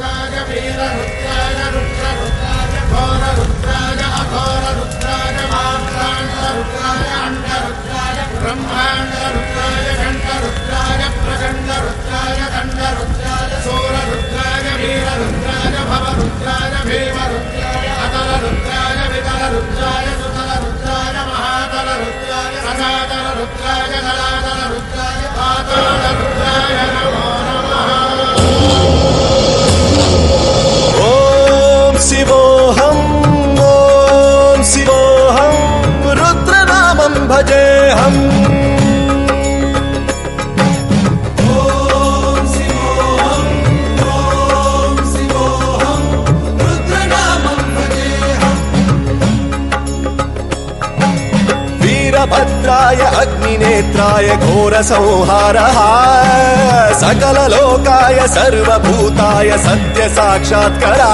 रुद्राय वीर रुद्राय रुद्र रुद्राय घोर रुद्राय अघोर रुद्राय मात्रांड रुद्राय अंड रुद्राय ब्रह्मांड रुद्राय घंट रुद्राय प्रचंड रुद्राय दंड रुद्राय सूर रुद्राय वीर रुद्राय भव रुद्राय भीम रुद्राय अतल रुद्राय वितल रुद्राय सुतल रुद्राय महातल रुद्राय सदातल रुद्राय दलातल रुद्राय पाताल रुद्राय नमो नमः। ओम शिवोऽहं रुद्रनामं भजेऽहम्। वीरभद्राय अग्निनेत्राय घोरसंहारः सकललोकाय सर्वभूताय सत्यसाक्षात्करा।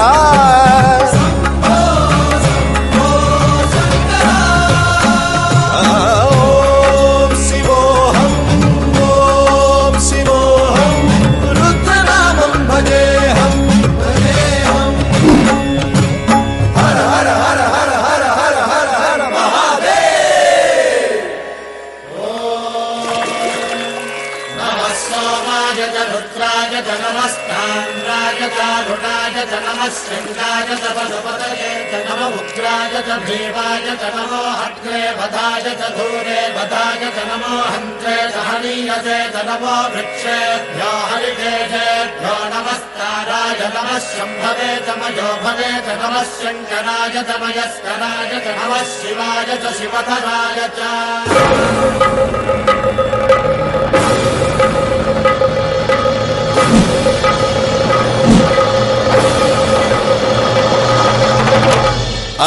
शृंगाय च पशुपतये च नमो उग्राय च भीमाय च नमो हग्रे वधाय च धूरे वधाय च नमो हन्त्रे च हनीयसे च नमो वृक्षेभ्यो हरिकेशेभ्यो नमस्काराय नमः शम्भवे च मयोभवे च नमः शङ्कराय च मयस्कराय च नमः शिवाय च शिवधराय च।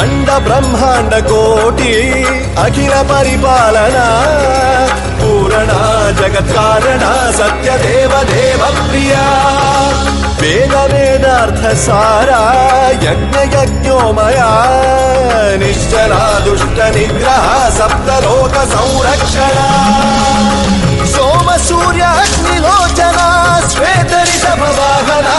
अंड ब्रह्मांड कोटि अखिल परिपालना पूरणा जगत्कारणा सत्यदेव देव प्रिया वेद वेदार्थ सारा यज्ञ यज्ञोमया निश्चला दुष्ट निग्रह सप्तलोक संरक्षणा सोम सूर्य अग्निलोचना श्वेत ऋषभ वाहना